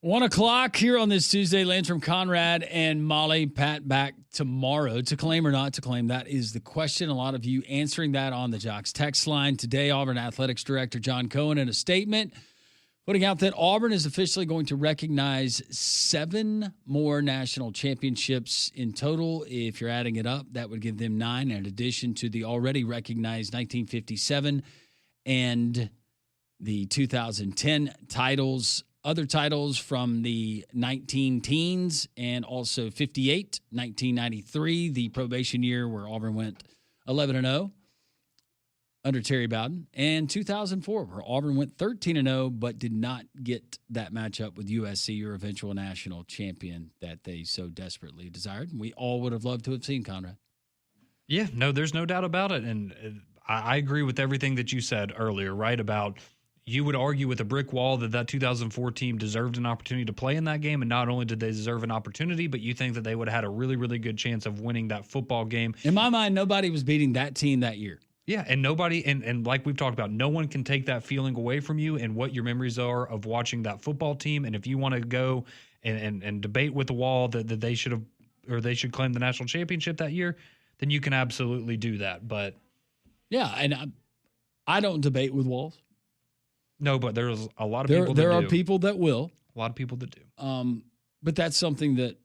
1 o'clock here on this Tuesday. Landrum, Conrad, and Molly. Pat back tomorrow. To claim or not to claim, that is the question. A lot of you answering that on the Jocks text line. Today, Auburn Athletics Director John Cohen in a statement putting out that Auburn is officially going to recognize 7 more national championships in total. If you're adding it up, that would give them 9 in addition to the already recognized 1957 and the 2010 titles. Other titles from the 19 teens and also 58, 1993, the probation year where Auburn went 11-0 under Terry Bowden, and 2004 where Auburn went 13-0 but did not get that matchup with USC, your eventual national champion that they so desperately desired. We all would have loved to have seen, Conrad. Yeah, no, there's no doubt about it. And I agree with everything that you said earlier, right, about you would argue with a brick wall that 2004 team deserved an opportunity to play in that game. And not only did they deserve an opportunity, but you think that they would have had a really, really good chance of winning that football game. In my mind, nobody was beating that team that year. Yeah, and nobody, and like we've talked about, no one can take that feeling away from you and what your memories are of watching that football team. And if you want to go and debate with the wall that they should have, or they should claim the national championship that year, then you can absolutely do that. But yeah, and I don't debate with walls. No, but there's a lot of people that do. There are people that will. A lot of people that do. But that's something that,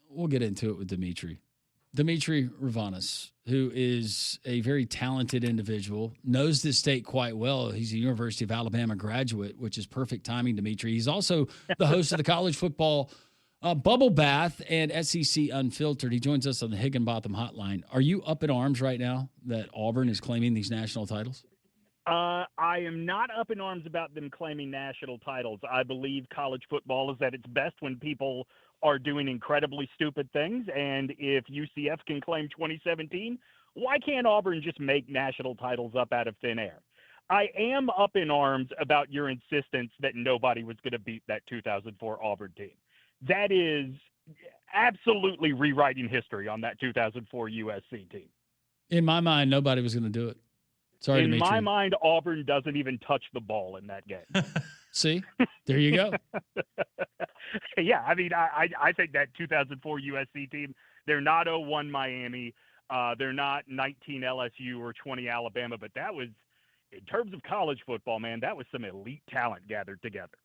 we'll get into it with Demetri Ravanos, who is a very talented individual, knows this state quite well. He's a University of Alabama graduate, which is perfect timing, Demetri. He's also the host of the college football Bubble Bath and SEC Unfiltered. He joins us on the Higginbotham Hotline. Are you up in arms right now that Auburn is claiming these national titles? I am not up in arms about them claiming national titles. I believe college football is at its best when people are doing incredibly stupid things. And if UCF can claim 2017, why can't Auburn just make national titles up out of thin air? I am up in arms about your insistence that nobody was going to beat that 2004 Auburn team. That is absolutely rewriting history on that 2004 USC team. In my mind, nobody was going to do it. Sorry, in Demetri. my mind, Auburn doesn't even touch the ball in that game. See? There you go. Yeah, I think that 2004 USC team, they're not 01 Miami. They're not 19 LSU or 20 Alabama, but that was, in terms of college football, man, that was some elite talent gathered together.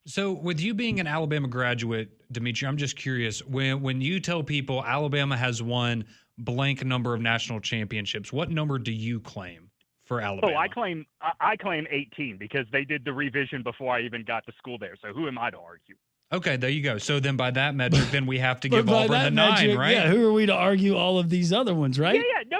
So with you being an Alabama graduate, Demetri, I'm just curious, when you tell people Alabama has won blank number of national championships, what number do you claim for Alabama? Oh, I claim 18 because they did the revision before I even got to school there. So who am I to argue? Okay, there you go. So then by that metric, then we have to give Auburn the 9, right? Yeah, who are we to argue all of these other ones, right? Yeah. No.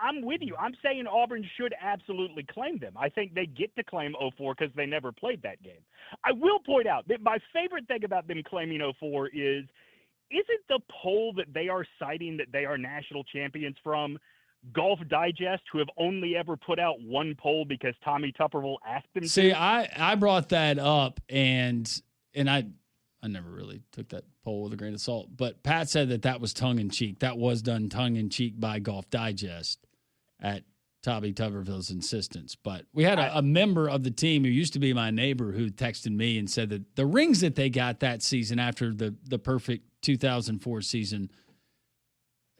I'm with you. I'm saying Auburn should absolutely claim them. I think they get to claim 04 because they never played that game. I will point out that my favorite thing about them claiming 04 isn't the poll that they are citing that they are national champions from Golf Digest, who have only ever put out one poll because Tommy Tuberville asked them to. See, I brought that up, and I never really took that poll with a grain of salt, but Pat said that was tongue-in-cheek. That was done tongue-in-cheek by Golf Digest at Tommy Tuberville's insistence. But we had a member of the team who used to be my neighbor who texted me and said that the rings that they got that season after the perfect 2004 season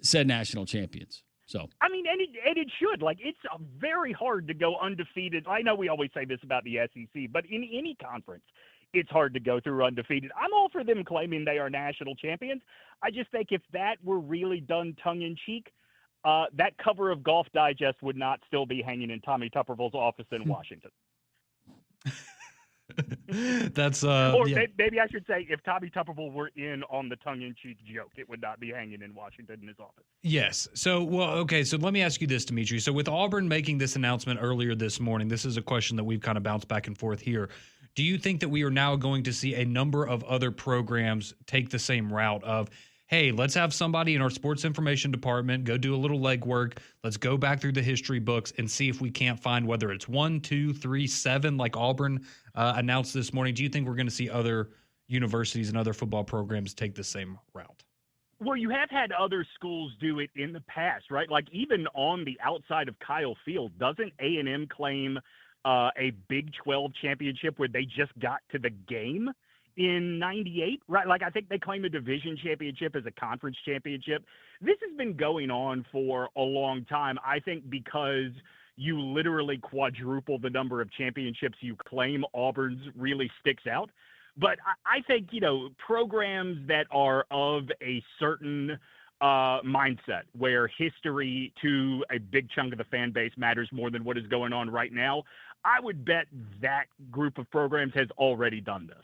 said national champions. So and it should. Like, it's very hard to go undefeated. I know we always say this about the SEC, but in any conference, it's hard to go through undefeated. I'm all for them claiming they are national champions. I just think if that were really done tongue-in-cheek, that cover of Golf Digest would not still be hanging in Tommy Tuberville's office in Washington. That's or yeah. Maybe I should say if Tommy Tuberville were in on the tongue-in-cheek joke, it would not be hanging in Washington in his office. Yes. So, okay. So let me ask you this, Demetri. So with Auburn making this announcement earlier this morning, this is a question that we've kind of bounced back and forth here. Do you think that we are now going to see a number of other programs take the same route of, hey, let's have somebody in our sports information department go do a little legwork. Let's go back through the history books and see if we can't find whether it's 1, 2, 3, 7, like Auburn announced this morning. Do you think we're going to see other universities and other football programs take the same route? Well, you have had other schools do it in the past, right? Like even on the outside of Kyle Field, doesn't A&M claim a Big 12 championship where they just got to the game in 98, right? Like, I think they claim a division championship as a conference championship. This has been going on for a long time, I think, because you literally quadruple the number of championships you claim. Auburn's really sticks out. But I think, programs that are of a certain mindset where history to a big chunk of the fan base matters more than what is going on right now, I would bet that group of programs has already done this.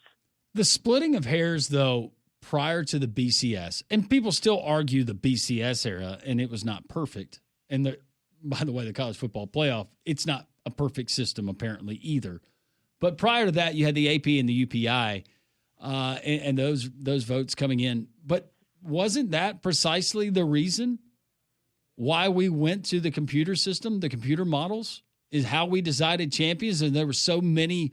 The splitting of hairs, though, prior to the BCS, and people still argue the BCS era, and it was not perfect. And by the way, the college football playoff, it's not a perfect system apparently either. But prior to that, you had the AP and the UPI, and those votes coming in. But wasn't that precisely the reason why we went to the computer system, the computer models, is how we decided champions? And there were so many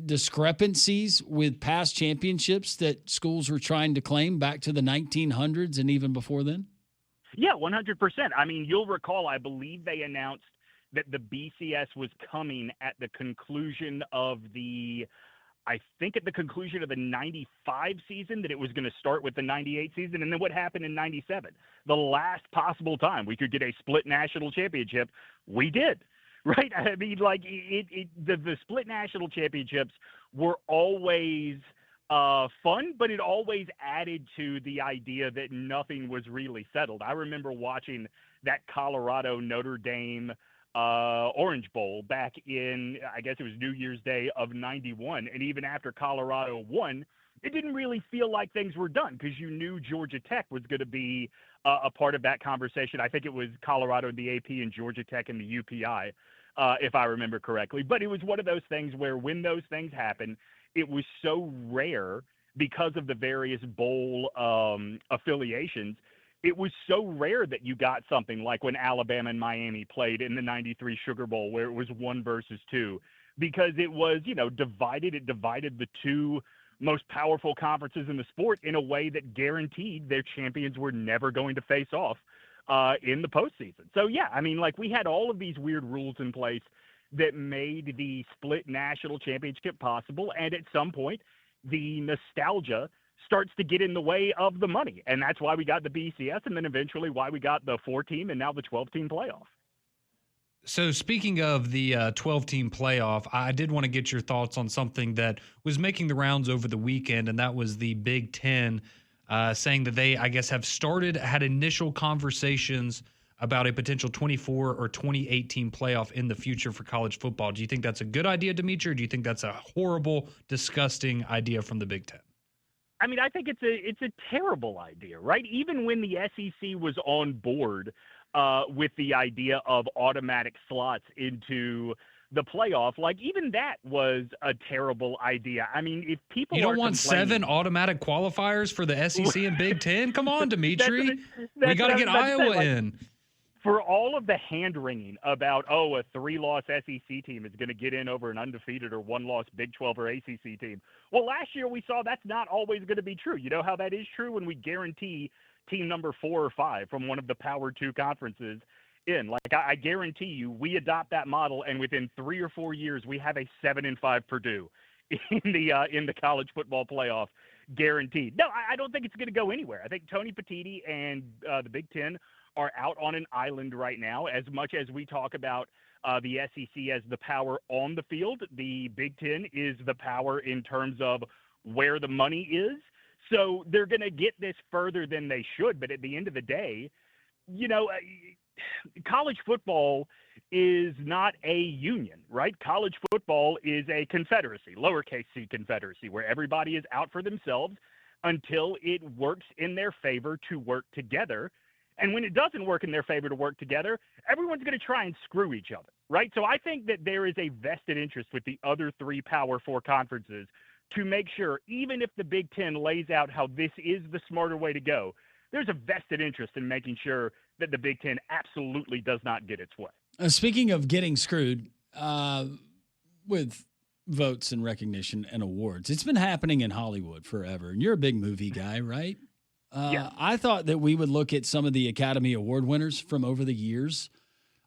discrepancies with past championships that schools were trying to claim back to the 1900s and even before then? Yeah, 100%. I mean, you'll recall, I believe they announced that the BCS was coming at the conclusion of the 95 season, that it was going to start with the 98 season. And then what happened in 97? The last possible time we could get a split national championship, we did. Right? I mean, like, the split national championships were always fun, but it always added to the idea that nothing was really settled. I remember watching that Colorado Notre Dame Orange Bowl back in, I guess it was New Year's Day of 91. And even after Colorado won, it didn't really feel like things were done because you knew Georgia Tech was going to be a part of that conversation. I think it was Colorado in the AP and Georgia Tech in the UPI, if I remember correctly. But it was one of those things where when those things happen, it was so rare because of the various bowl affiliations. It was so rare that you got something like when Alabama and Miami played in the 93 Sugar Bowl where it was 1 versus 2, because it was, divided. It divided the two most powerful conferences in the sport in a way that guaranteed their champions were never going to face off in the postseason. So, yeah, I mean, like, we had all of these weird rules in place that made the split national championship possible. And at some point, the nostalgia starts to get in the way of the money. And that's why we got the BCS, and then eventually why we got the 4-team and now the 12-team playoff. So speaking of the 12-team playoff, I did want to get your thoughts on something that was making the rounds over the weekend, and that was the Big Ten saying that they, I guess, had initial conversations about a potential 24 or 28-team playoff in the future for college football. Do you think that's a good idea, Demetri, or do you think that's a horrible, disgusting idea from the Big Ten? I mean, I think it's a terrible idea, right? Even when the SEC was on board with the idea of automatic slots into the playoff, like, even that was a terrible idea. I mean, if people you don't want 7 automatic qualifiers for the SEC and Big Ten? Come on, Demetri. We got to get Iowa in. For all of the hand-wringing about, a 3-loss SEC team is going to get in over an undefeated or 1-loss Big 12 or ACC team. Well, last year we saw that's not always going to be true. You know how that is true? When we guarantee team number 4 or 5 from one of the Power 2 conferences in. Like, I guarantee you, we adopt that model, and within 3 or 4 years, we have a 7-5 Purdue in the college football playoff, guaranteed. No, I don't think it's going to go anywhere. I think Tony Petitti and the Big Ten are out on an island right now. As much as we talk about the SEC as the power on the field, the Big Ten is the power in terms of where the money is. So they're going to get this further than they should. But at the end of the day, college football is not a union, right? College football is a confederacy, lowercase c confederacy, where everybody is out for themselves until it works in their favor to work together. And when it doesn't work in their favor to work together, everyone's going to try and screw each other, right? So I think that there is a vested interest with the other 3 Power 4 conferences to make sure, even if the Big Ten lays out how this is the smarter way to go, there's a vested interest in making sure that the Big Ten absolutely does not get its way. Speaking of getting screwed with votes and recognition and awards, it's been happening in Hollywood forever. And you're a big movie guy, right? Yeah. I thought that we would look at some of the Academy Award winners from over the years.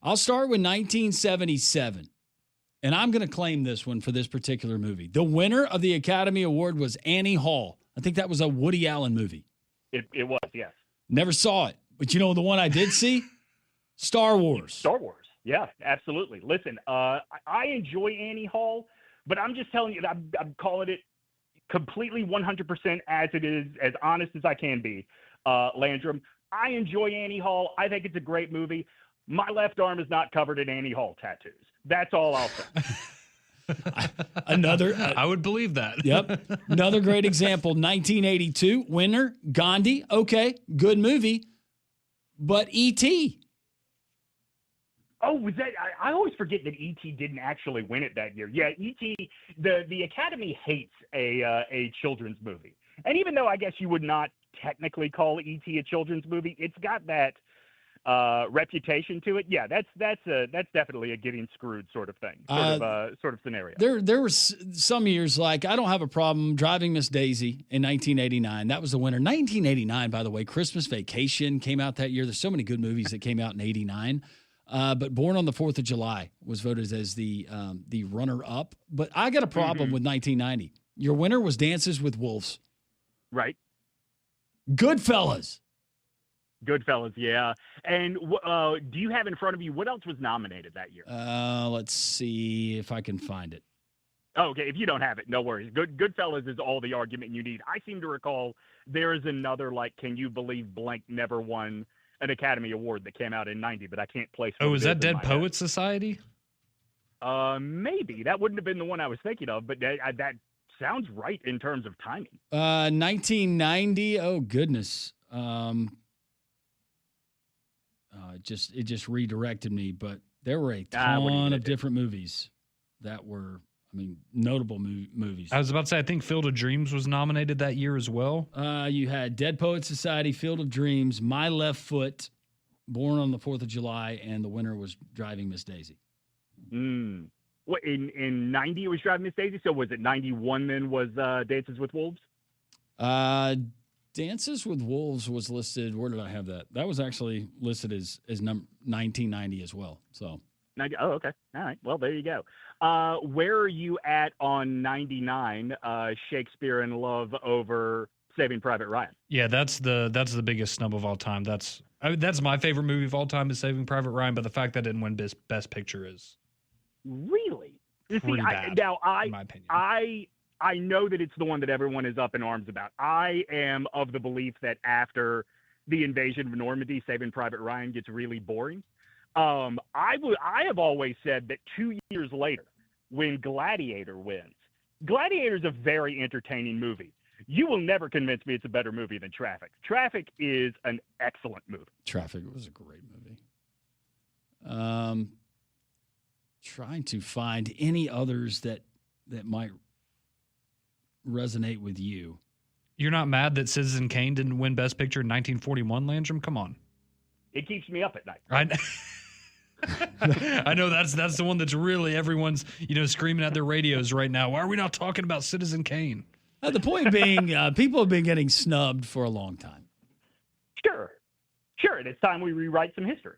I'll start with 1977. and I'm going to claim this one for this particular movie. The winner of the Academy Award was Annie Hall. I think that was a Woody Allen movie. It was, yes. Never saw it. But you know the one I did see? Star Wars. Star Wars. Yeah, absolutely. Listen, I enjoy Annie Hall, but I'm just telling you, I'm calling it completely 100% as it is, as honest as I can be, Landrum. I enjoy Annie Hall. I think it's a great movie. My left arm is not covered in Annie Hall tattoos. That's all I'll say. I would believe that. Yep. Another great example, 1982, winner, Gandhi. Okay, good movie. But E.T. Oh, was that? I always forget that E.T. didn't actually win it that year. Yeah, E.T. The Academy hates a children's movie, and even though I guess you would not technically call E.T. a children's movie, it's got that reputation to it. Yeah, that's definitely a getting screwed sort of thing, sort of scenario. There were some years like I don't have a problem driving Miss Daisy in 1989. That was the winner. 1989, by the way, Christmas Vacation came out that year. There's so many good movies that came out in '89. But Born on the 4th of July was voted as the runner-up. But I got a problem with 1990. Your winner was Dances with Wolves. Right. Goodfellas. Goodfellas, yeah. And do you have in front of you, what else was nominated that year? Let's see if I can find it. Oh, okay, if you don't have it, no worries. Goodfellas is all the argument you need. I seem to recall there is another, like, Can You Believe Blank never won an Academy Award that came out in 90, but I can't place. Oh, is that Dead Poets Society? Maybe. That wouldn't have been the one I was thinking of, but that sounds right in terms of timing. 1990. Oh, goodness. It just redirected me, but there were a ton of different movies that were, notable movies. I was about to say, I think Field of Dreams was nominated that year as well. You had Dead Poets Society, Field of Dreams, My Left Foot, Born on the 4th of July, and the winner was Driving Miss Daisy. What, in 90 it was Driving Miss Daisy? So was it 91 then was Dances with Wolves? Dances with Wolves was listed. Where did I have that? That was actually listed as 1990 as well. So 90. Oh, okay. All right. Well, there you go. Where are you at on 99? Shakespeare in Love over Saving Private Ryan? Yeah, that's the biggest snub of all time. That's my favorite movie of all time is Saving Private Ryan, but the fact that it didn't win Best Picture is really pretty bad. In my opinion. I know that it's the one that everyone is up in arms about. I am of the belief that after the invasion of Normandy, Saving Private Ryan gets really boring. I have always said that 2 years later, when Gladiator wins, Gladiator is a very entertaining movie. You will never convince me it's a better movie than Traffic. Traffic is an excellent movie. Traffic was a great movie. Trying to find any others that might resonate with you. You're not mad that Citizen Kane didn't win Best Picture in 1941, Landrum? Come on. It keeps me up at night. I know that's the one that's really everyone's screaming at their radios right now. Why are we not talking about Citizen Kane? The point being, people have been getting snubbed for a long time. Sure. And it's time we rewrite some history.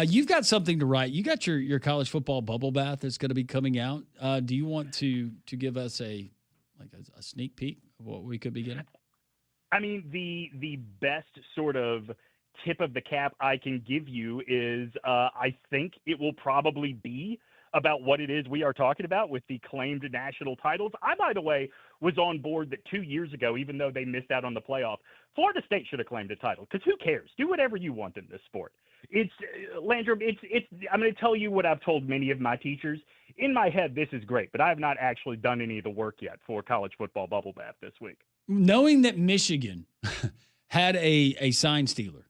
You've got something to write. You got your college football bubble bath that's going to be coming out. Do you want to give us a sneak peek of what we could be getting? The best sort of tip of the cap I can give you is I think it will probably be about what it is we are talking about with the claimed national titles. I, by the way, was on board that 2 years ago, even though they missed out on the playoff, Florida State should have claimed a title because who cares? Do whatever you want in this sport. It's Landrum. I'm going to tell you what I've told many of my teachers. In my head, this is great, but I have not actually done any of the work yet for college football bubble bath this week. Knowing that Michigan had a sign stealer,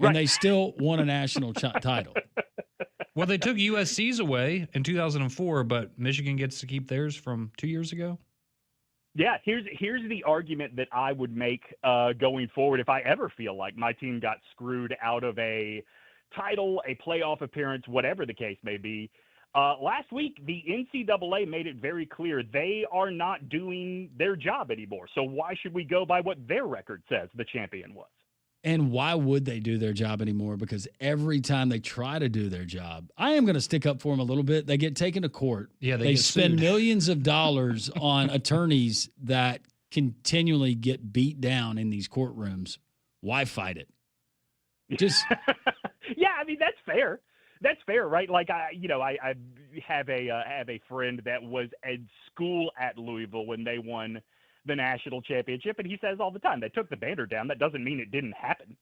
and they still won a national title. Well, they took USC's away in 2004, but Michigan gets to keep theirs from 2 years ago. Yeah, here's the argument that I would make going forward if I ever feel like my team got screwed out of a title, a playoff appearance, whatever the case may be. Last week, the NCAA made it very clear they are not doing their job anymore. So why should we go by what their record says the champion was? And why would they do their job anymore? Because every time they try to do their job, I am going to stick up for them a little bit. They get taken to court. Yeah, they get spend sued. millions of dollars on attorneys that continually get beat down in these courtrooms. Why fight it? Just yeah, I mean that's fair. That's fair, right? Like I have a friend that was at school at Louisville when they won the national championship, and he says all the time they took the banner down. That doesn't mean it didn't happen.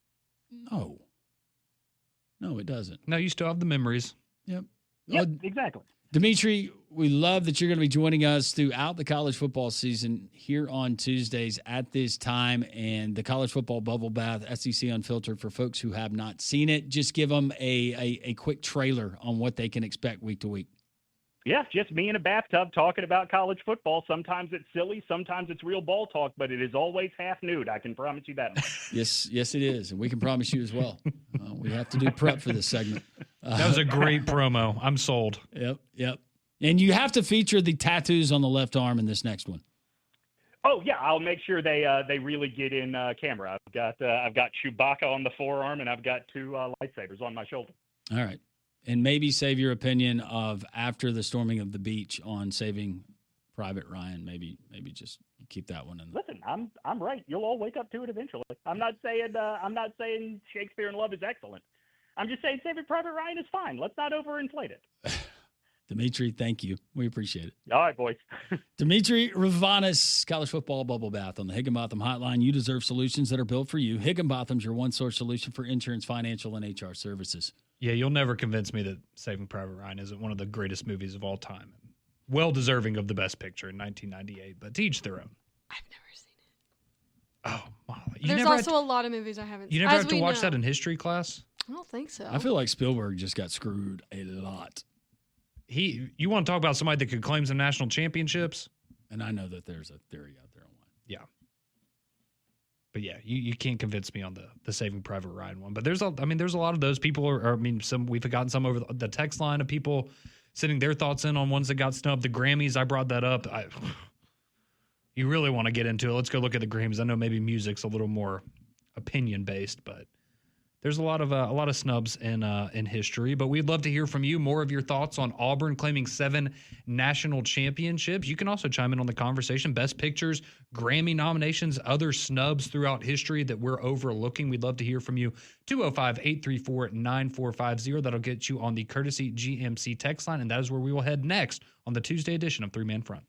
no, it doesn't. No, you still have the memories. Yep. Yep, exactly. Demetri, we love that you're going to be joining us throughout the college football season here on Tuesdays at this time, and the college football bubble bath, SEC Unfiltered, for folks who have not seen it. Just give them a quick trailer on what they can expect week to week. Yeah, just me in a bathtub talking about college football. Sometimes it's silly, sometimes it's real ball talk, but it is always half nude. I can promise you that much. Yes, it is, and we can promise you as well. We have to do prep for this segment. That was a great promo. I'm sold. Yep. And you have to feature the tattoos on the left arm in this next one. Oh yeah, I'll make sure they really get in camera. I've got Chewbacca on the forearm, and I've got 2 lightsabers on my shoulder. All right. And maybe save your opinion of after the storming of the beach on Saving Private Ryan. Maybe just keep that one in there. Listen, I'm right. You'll all wake up to it eventually. I'm not saying Shakespeare in Love is excellent. I'm just saying Saving Private Ryan is fine. Let's not overinflate it. Demetri, thank you. We appreciate it. All right, boys. Demetri Ravanos, college football bubble bath on the Higginbotham Hotline. You deserve solutions that are built for you. Higginbotham's your one-source solution for insurance, financial, and HR services. Yeah, you'll never convince me that Saving Private Ryan isn't one of the greatest movies of all time. Well deserving of the Best Picture in 1998, but to each their own. I've never seen it. Oh, Molly. There's also a lot of movies I haven't seen. You never have to watch that in history class? I don't think so. I feel like Spielberg just got screwed a lot. You want to talk about somebody that could claim some national championships? And I know that there's a theory out there on why. Yeah. But yeah, you can't convince me on the Saving Private Ryan one. But there's a lot of those people we've gotten some over the text line of people sending their thoughts in on ones that got snubbed. The Grammys, I brought that up. You really want to get into it. Let's go look at the Grammys. I know maybe music's a little more opinion based, but there's a lot of snubs in history, but we'd love to hear from you. More of your thoughts on Auburn claiming 7 national championships. You can also chime in on the conversation. Best pictures, Grammy nominations, other snubs throughout history that we're overlooking. We'd love to hear from you. 205-834-9450. That'll get you on the courtesy GMC text line, and that is where we will head next on the Tuesday edition of 3 Man Front.